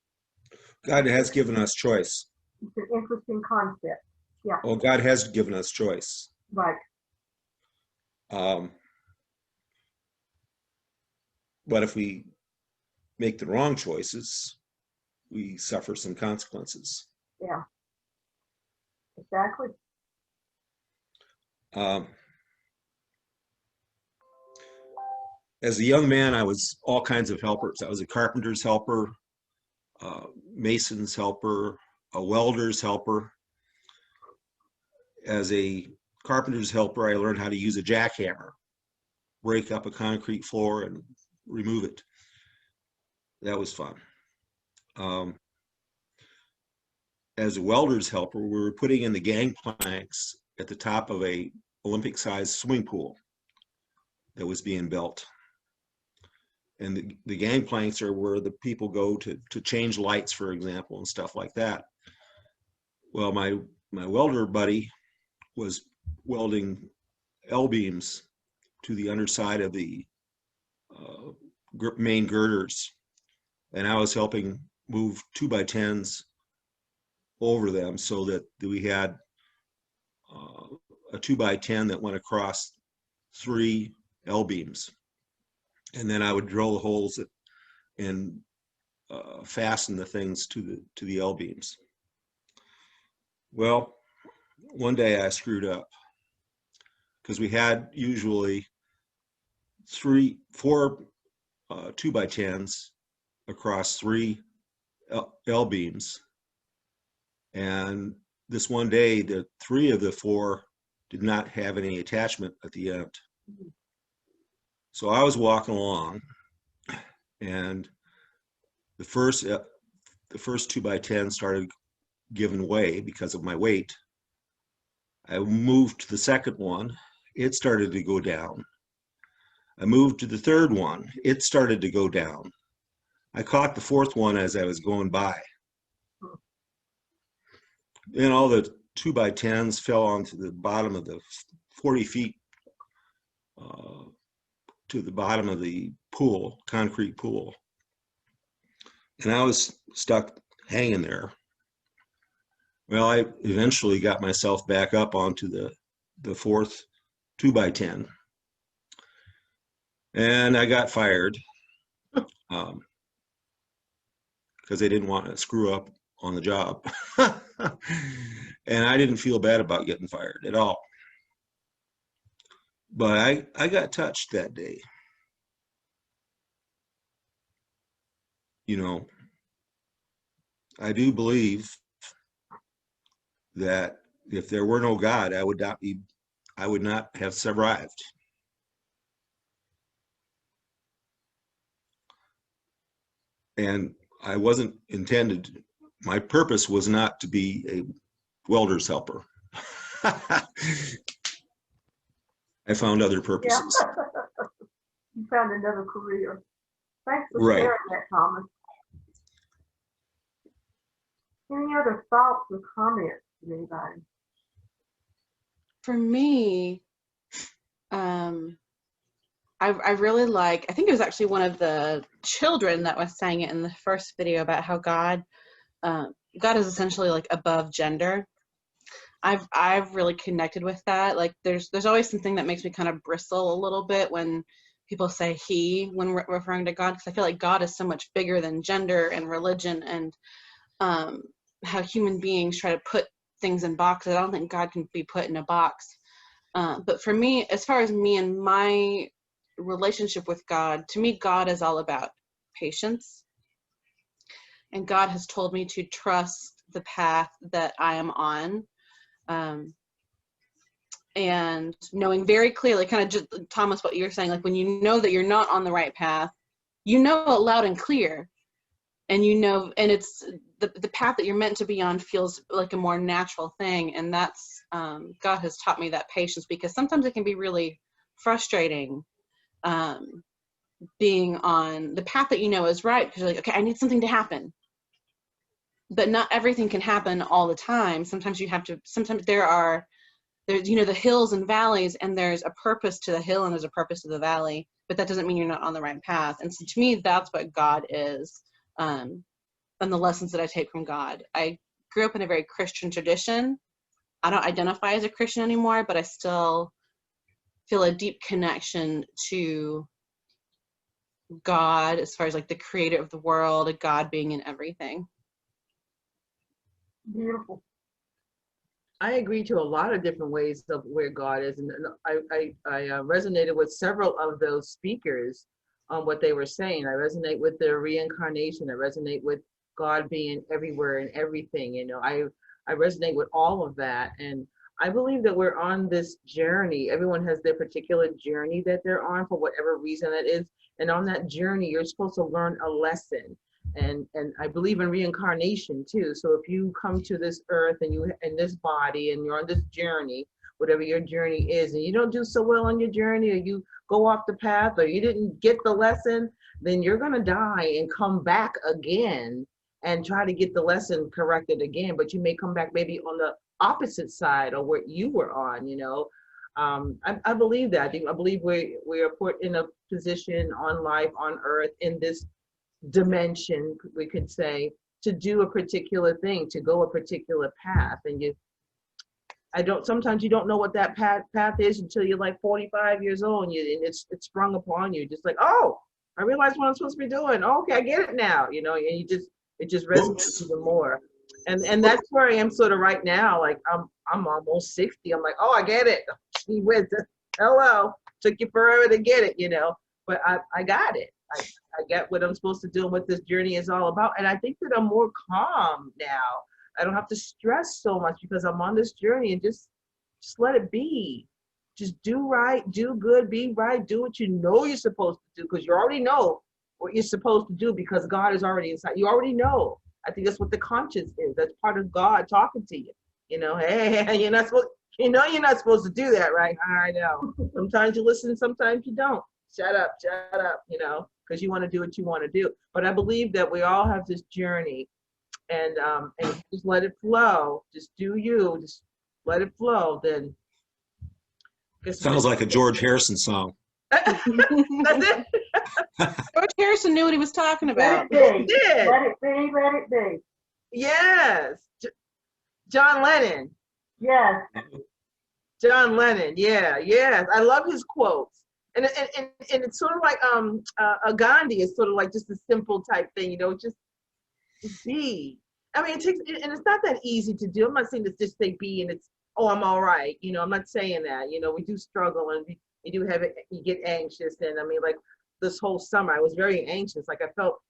God has given us choice. It's an interesting concept. Yeah. Well, God has given us choice. Right. But if we make the wrong choices, we suffer some consequences. Yeah. Exactly. As a young man, I was all kinds of helpers. I was a carpenter's helper, mason's helper, a welder's helper. As a carpenter's helper, I learned how to use a jackhammer, break up a concrete floor and remove it. That was fun. As a welder's helper, we were putting in the gangplanks at the top of a Olympic-sized swimming pool that was being built. And the gangplanks are where the people go to change lights, for example, and stuff like that. Well, my welder buddy was welding L-beams to the underside of the main girders, and I was helping move 2x10s over them so that we had a 2x10 that went across 3 L-beams. And then I would drill the holes and fasten the things to the L-beams. Well, one day I screwed up because we had usually 4 2x10s across 3 L-beams. And this one day, the 3 of the 4 did not have any attachment at the end. So I was walking along, and the first 2x10 started giving way because of my weight. I moved to the second one, it started to go down. I moved to the third one, it started to go down. I caught the fourth one as I was going by. Then all the 2x10s fell onto the bottom of the 40 feet to the bottom of the pool, concrete pool. And I was stuck hanging there. Well, I eventually got myself back up onto the fourth 2x10. And I got fired because they didn't want to screw up on the job. And I didn't feel bad about getting fired at all. But I got touched that day. You know, I do believe that if there were no God, I would not have survived. And I wasn't intended, my purpose was not to be a welder's helper. I found other purposes. You found another career. Thanks for Right. sharing that, Thomas. Any other thoughts or comments from anybody? For me, I really like, I think it was actually one of the children that was saying it in the first video about how God is essentially like above gender. I've really connected with that. Like there's always something that makes me kind of bristle a little bit when people say he when referring to God, because I feel like God is so much bigger than gender and religion and how human beings try to put things in boxes. I don't think God can be put in a box. But for me, as far as me and my relationship with God, to me, God is all about patience. And God has told me to trust the path that I am on. And knowing very clearly, kind of just, Thomas, what you're saying, like when you know that you're not on the right path, you know it loud and clear. And you know, and it's the path that you're meant to be on feels like a more natural thing. And that's, God has taught me that patience, because sometimes it can be really frustrating being on the path that you know is right, because you're like, okay, I need something to happen. But not everything can happen all the time. Sometimes you have to, sometimes there's, you know, the hills and valleys, and there's a purpose to the hill and there's a purpose to the valley, but that doesn't mean you're not on the right path. And so to me, that's what God is, and the lessons that I take from God. I grew up in a very Christian tradition. I don't identify as a Christian anymore, but I still feel a deep connection to God as far as like the creator of the world, a God being in everything. Beautiful. I agree to a lot of different ways of where God is, and I resonated with several of those speakers on what they were saying. I resonate with the reincarnation. I resonate with God being everywhere and everything. You know, I resonate with all of that, and I believe that we're on this journey. Everyone has their particular journey that they're on for whatever reason that is, and on that journey, you're supposed to learn a lesson. And I believe in reincarnation too. So if you come to this earth and you in this body and you're on this journey, whatever your journey is, and you don't do so well on your journey, or you go off the path, or you didn't get the lesson, then you're gonna die and come back again and try to get the lesson corrected again. But you may come back maybe on the opposite side of what you were on, you know. I believe that. I believe we are put in a position on life, on earth, in this dimension, we could say, to do a particular thing, to go a particular path. And sometimes you don't know what that path is until you're like 45 years old, and it's sprung upon you, just like, oh, I realize what I'm supposed to be doing. Oh, okay, I get it now, you know, and it just resonates even more. And that's where I am sort of right now. Like I'm almost 60. I'm like, oh, I get it. Gee whiz, hello, took you forever to get it, you know, but I got it. I get what I'm supposed to do and what this journey is all about. And I think that I'm more calm now. I don't have to stress so much because I'm on this journey, and just let it be. Just do right, do good, be right, do what you know you're supposed to do, because you already know what you're supposed to do because God is already inside. You already know. I think that's what the conscience is. That's part of God talking to you. You know, hey, you're not supposed, you know, you're not supposed to do that, right? I know. Sometimes you listen, sometimes you don't. Shut up, you know, because you want to do what you want to do. But I believe that we all have this journey, and just let it flow. Just do you. Just let it flow. Then sounds like a George Harrison song. That's it. George Harrison knew what he was talking about. Let it be. He did. Let it be. Let it be. Yes. John Lennon. Yes. John Lennon. Yeah. Yes. I love his quotes. And it's sort of like Gandhi is sort of like just a simple type thing, you know, just be. I mean, and it's not that easy to do. I'm not saying to just say be and it's, oh, I'm all right. You know, I'm not saying that. You know, we do struggle, and we do have it, you get anxious. And I mean, like this whole summer, I was very anxious. Like I felt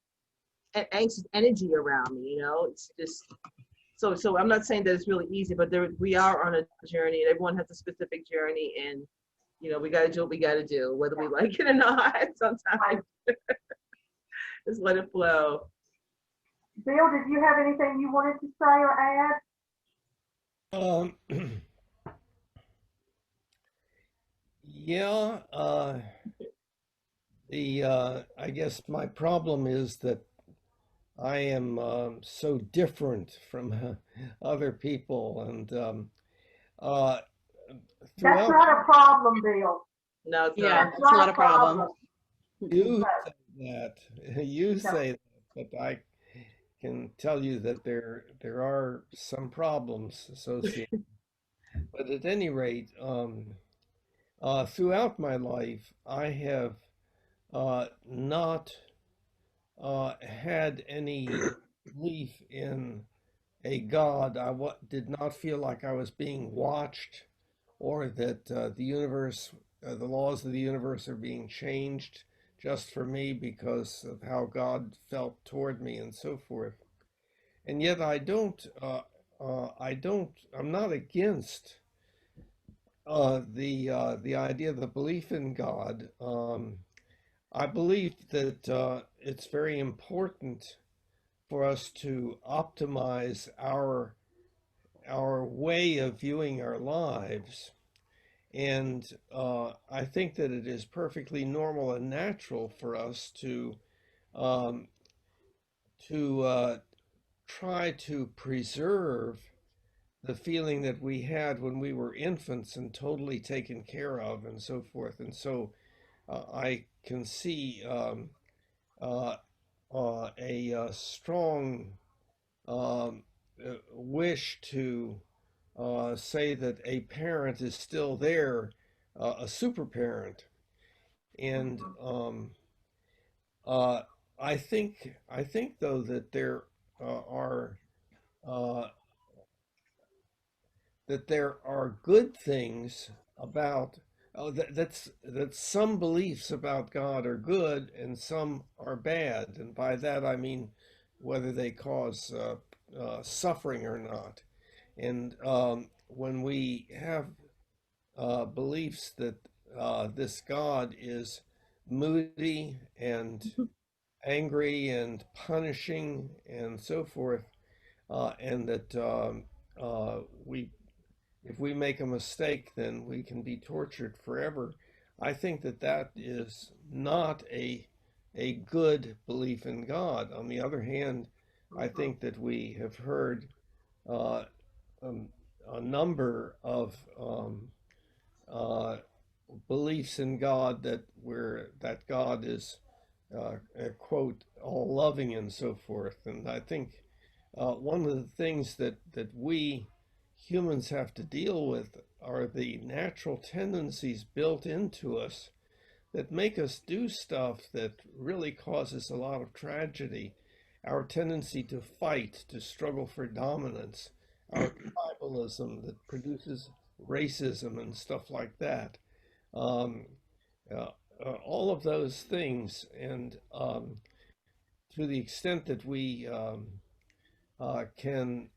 an anxious energy around me, you know. It's just, so I'm not saying that it's really easy, but we are on a journey, and everyone has a specific journey, and you know, we got to do what we got to do, whether we like it or not. Sometimes just let it flow. Bill, did you have anything you wanted to say or add? Yeah, I guess my problem is that I am so different from other people, and That's not a problem, Bill. No, it's Yeah, not. it's not a problem. you say that, you say that, but I can tell you that there are some problems associated. But at any rate, throughout my life, I have not had any belief in a God. I did not feel like I was being watched, or that the universe, the laws of the universe are being changed just for me because of how God felt toward me and so forth. And yet I'm not against the idea of the belief in God. I believe that it's very important for us to optimize our way of viewing our lives. And I think that it is perfectly normal and natural for us to try to preserve the feeling that we had when we were infants and totally taken care of and so forth. And so I can see a strong wish to say that a parent is still there, a super parent. And I think though that there are good things about that some beliefs about God are good and some are bad, and by that I mean whether they cause suffering or not. And when we have beliefs that this God is moody and angry and punishing and so forth, and that if we make a mistake, then we can be tortured forever. I think that that is not a good belief in God. On the other hand, I think that we have heard a number of beliefs in God that God is quote all loving and so forth. And I think one of the things that we humans have to deal with are the natural tendencies built into us that make us do stuff that really causes a lot of tragedy. Our tendency to fight, to struggle for dominance, our tribalism that produces racism and stuff like that. All of those things, and to the extent that we can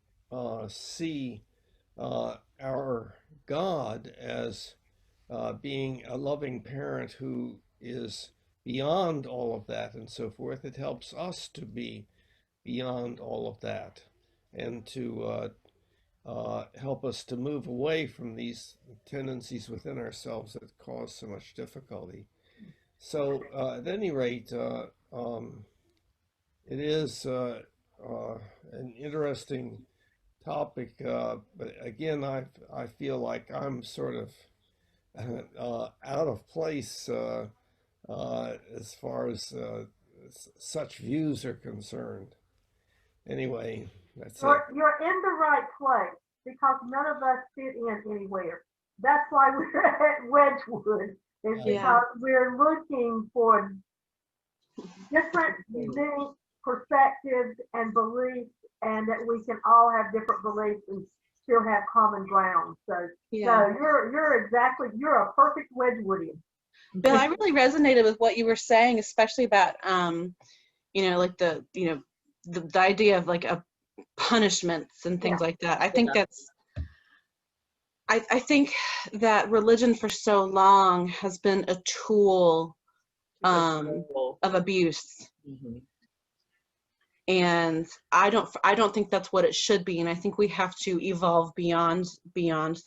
see our God as being a loving parent who is beyond all of that and so forth, it helps us to be beyond all of that and to help us to move away from these tendencies within ourselves that cause so much difficulty. So at any rate, it is an interesting topic, but again, I feel like I'm sort of out of place as far as such views are concerned. Anyway, that's it. You're in the right place because none of us fit in anywhere. That's why we're at Wedgwood, is because we're looking for different unique perspectives and beliefs, and that we can all have different beliefs and still have common ground. So, you're a perfect Wedgwoodian. Bill, I really resonated with what you were saying, especially about like the idea of like a punishments and things like that. I think that's I think that religion for so long has been a tool of abuse. And I don't think that's what it should be. And I think we have to evolve beyond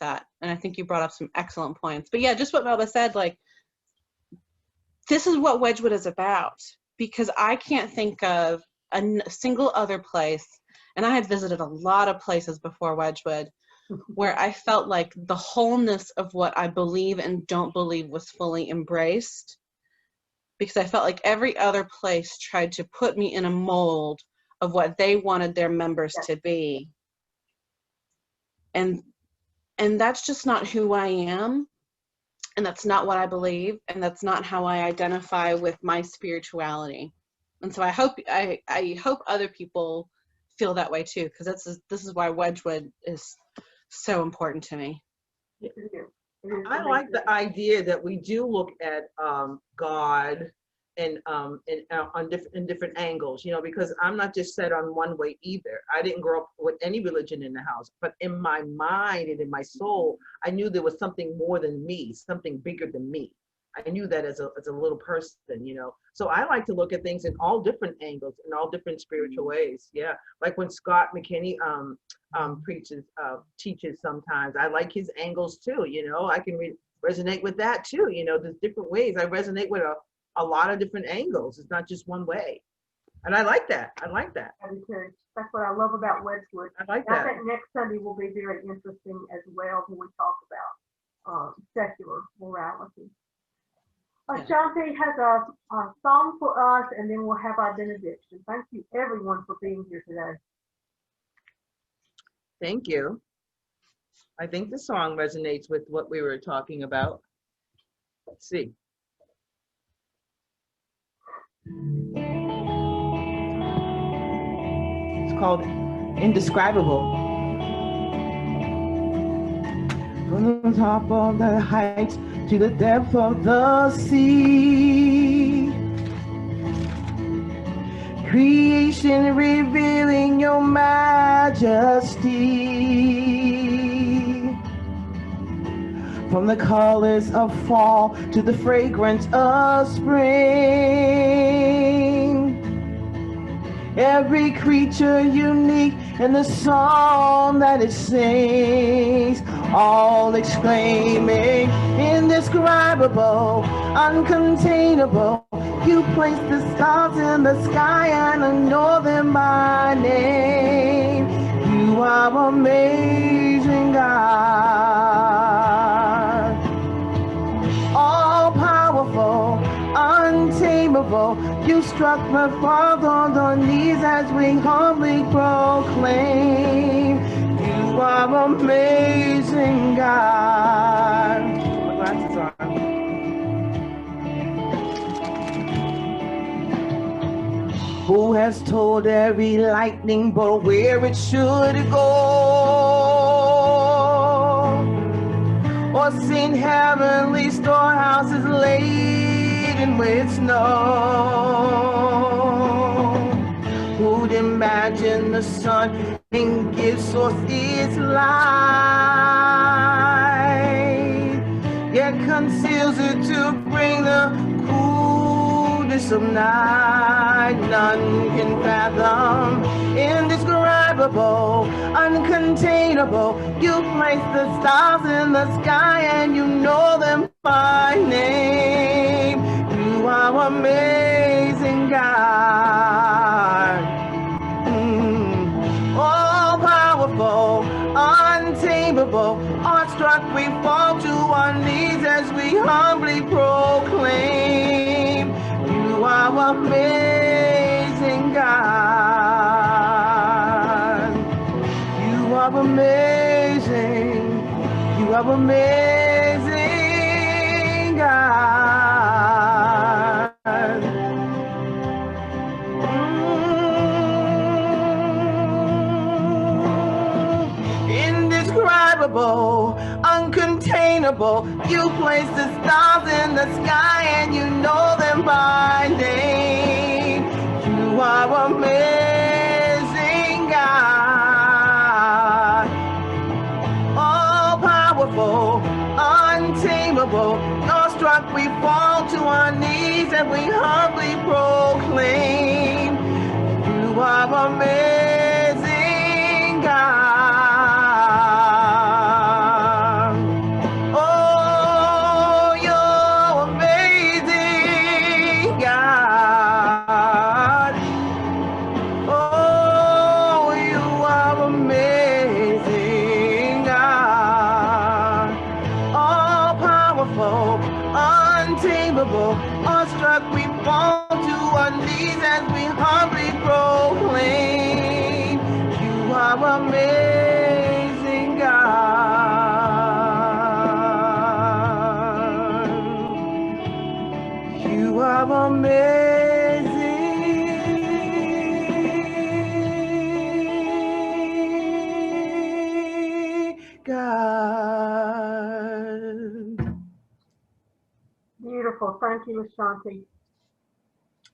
that. And I think you brought up some excellent points. But yeah, just what Melba said, like, this is what Wedgwood is about, because I can't think of a single other place, and I had visited a lot of places before Wedgwood, where I felt like the wholeness of what I believe and don't believe was fully embraced, because I felt like every other place tried to put me in a mold of what they wanted their members to be. And that's just not who I am, and that's not what I believe, and that's not how I identify with my spirituality. And so I hope other people feel that way too, because this is why Wedgwood is so important to me. I like the idea that we do look at God and in different angles, you know, because I'm not just set on one way either. I didn't grow up with any religion in the house, but in my mind and in my soul, I knew there was something more than me, something bigger than me. I knew that as a little person, you know. So I like to look at things in all different angles, in all different spiritual ways. Yeah, like when Scott McKinney teaches sometimes, I like his angles too. You know, I can resonate with that too. You know, there's different ways. I resonate with a lot of different angles. It's not just one way, and I like that. I like that. That's what I love about Wedgwood. I like and that. I think next Sunday will be very interesting as well when we talk about secular morality. Shanti has a song for us, and then we'll have our benediction. Thank you, everyone, for being here today. Thank you. I think the song resonates with what we were talking about. Let's see. It's called Indescribable. From the top of the heights to the depth of the sea, creation revealing your majesty. From the colors of fall to the fragrance of spring, every creature unique in the song that it sings, all exclaiming, indescribable, uncontainable. You place the stars in the sky and I know them by name. You are amazing, God. All powerful, untamable. You struck my fall on our knees as we humbly proclaim. You are amazing, God. My glasses on. Who has told every lightning bolt where it should go? Or seen heavenly storehouses laden with snow? Who'd imagine the sun and give source its light, yet conceals it to bring the coolness of night? None can fathom, indescribable, uncontainable. You place the stars in the sky and you know them by name. You are amazing, God. All powerful, untamable. Awestruck, we fall to our knees as we humbly proclaim. You are amazing, God. You are amazing. You are amazing, God. Indescribable, uncontainable. You place the stars in the sky and you know them by name. You are amazing, God. All powerful, untamable. Awestruck, we fall to our knees and we humbly proclaim. You are amazing, God. Oh, you're amazing, God. Oh, you are amazing, God. All powerful, untamable, awestruck, we fall to our knees as we humbly proclaim, you are amazing, God. You are amazing, God. Beautiful. Thank you, Ashanti.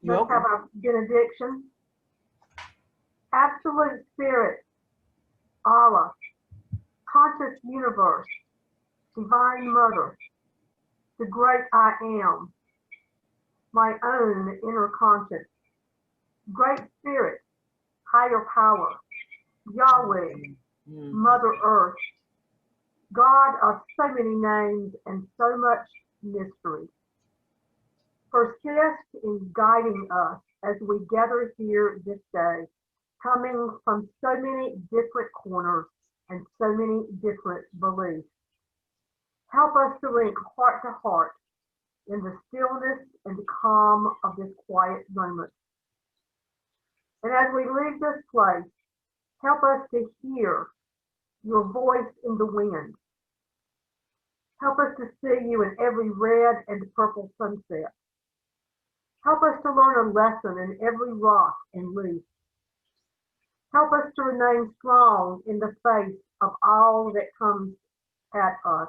You're Let's have welcome. our benediction. Absolute Spirit, Allah, conscious universe, divine mother, the great I am, my own inner conscience, great spirit, higher power, Yahweh, Mother Earth, God of so many names and so much mystery. Persist in guiding us as we gather here this day, coming from so many different corners and so many different beliefs. Help us to link heart to heart in the stillness and calm of this quiet moment. And as we leave this place, help us to hear your voice in the wind. Help us to see you in every red and purple sunset. Help us to learn a lesson in every rock and leaf. Help us to remain strong in the face of all that comes at us.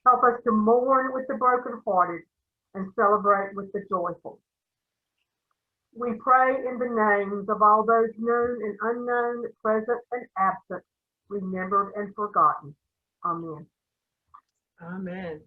Help us to mourn with the brokenhearted and celebrate with the joyful. We pray in the names of all those known and unknown, present and absent, remembered and forgotten. Amen. Amen.